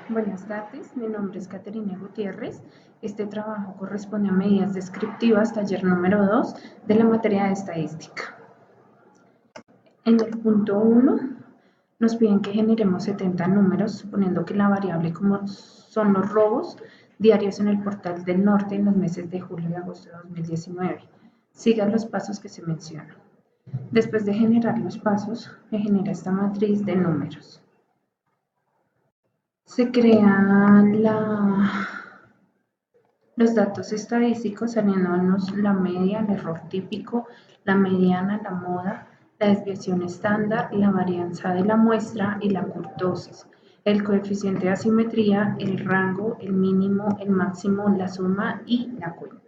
Buenas tardes, mi nombre es Caterina Gutiérrez. Este trabajo corresponde a medidas descriptivas, taller número 2 de la materia de estadística. En el punto 1 nos piden que generemos 70 números, suponiendo que la variable como son los robos diarios en el Portal del Norte en los meses de julio y agosto de 2019. Sigan los pasos que se mencionan. Después de generar los pasos, me genera esta matriz de números. Se crean los datos estadísticos saliéndonos la media, el error típico, la mediana, la moda, la desviación estándar, la varianza de la muestra y la kurtosis, el coeficiente de asimetría, el rango, el mínimo, el máximo, la suma y la cuenta.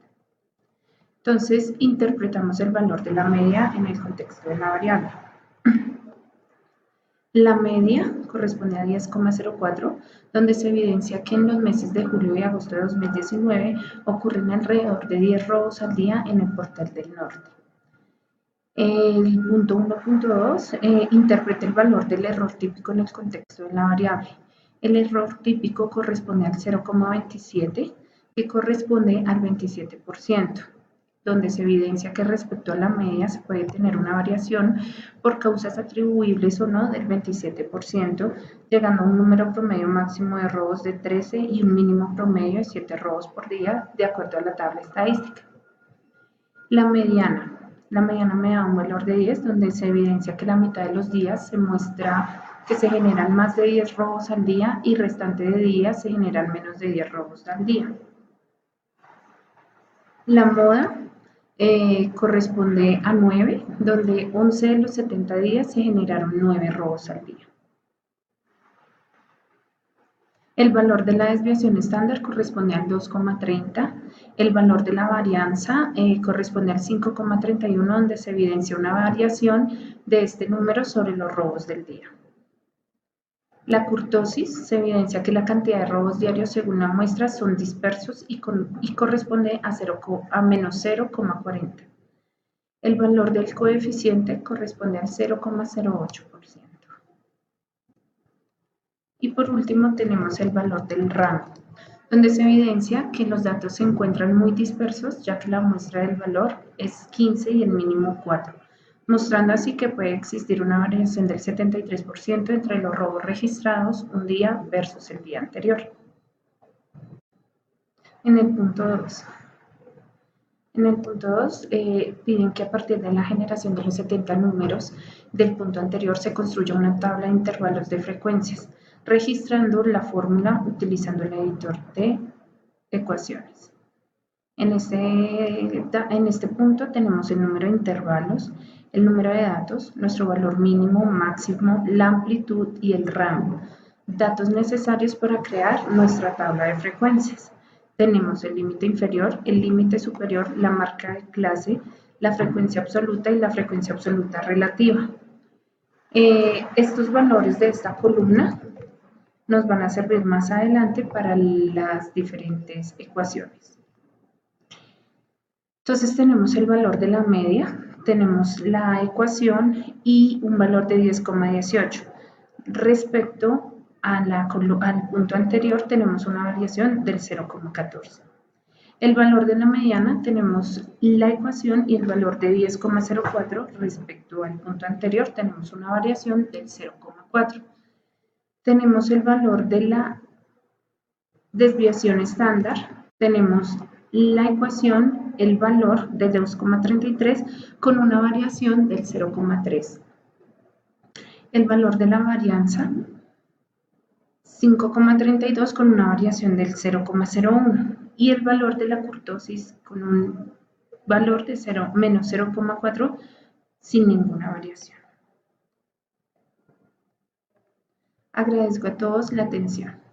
Entonces, interpretamos el valor de la media en el contexto de la variable. La media corresponde a 10,04, donde se evidencia que en los meses de julio y agosto de 2019 ocurren alrededor de 10 robos al día en el Portal del Norte. El punto 1.2 interpreta el valor del error típico en el contexto de la variable. El error típico corresponde al 0,27, que corresponde al 27%. Donde se evidencia que respecto a la media se puede tener una variación por causas atribuibles o no del 27%, llegando a un número promedio máximo de robos de 13 y un mínimo promedio de 7 robos por día, de acuerdo a la tabla estadística. La mediana me da un valor de 10, donde se evidencia que la mitad de los días se muestra que se generan más de 10 robos al día y restante de días se generan menos de 10 robos al día. La moda corresponde a 9, donde 11 de los 70 días se generaron 9 robos al día. El valor de la desviación estándar corresponde al 2,30. El valor de la varianza corresponde al 5,31, donde se evidencia una variación de este número sobre los robos del día. La kurtosis se evidencia que la cantidad de robos diarios según la muestra son dispersos y corresponde a menos 0,40. El valor del coeficiente corresponde al 0,08%. Y por último tenemos el valor del rango, donde se evidencia que los datos se encuentran muy dispersos, ya que la muestra del valor es 15 y el mínimo 4, mostrando así que puede existir una variación del 73% entre los robos registrados un día versus el día anterior. En el punto 2, piden que a partir de la generación de los 70 números del punto anterior se construya una tabla de intervalos de frecuencias, registrando la fórmula utilizando el editor de ecuaciones. En este punto tenemos el número de intervalos, el número de datos, nuestro valor mínimo, máximo, la amplitud y el rango, datos necesarios para crear nuestra tabla de frecuencias. Tenemos el límite inferior, el límite superior, la marca de clase, la frecuencia absoluta y la frecuencia absoluta relativa. Estos valores de esta columna nos van a servir más adelante para las diferentes ecuaciones. Entonces tenemos el valor de la media, tenemos la ecuación y un valor de 10,18. Respecto al punto anterior tenemos una variación del 0,14. El valor de la mediana tenemos la ecuación y el valor de 10,04. Respecto al punto anterior tenemos una variación del 0,4. Tenemos el valor de la desviación estándar, tenemos la ecuación, el valor de 2,33 con una variación del 0,3. El valor de la varianza, 5,32 con una variación del 0,01. Y el valor de la kurtosis con un valor de menos 0,4 sin ninguna variación. Agradezco a todos la atención.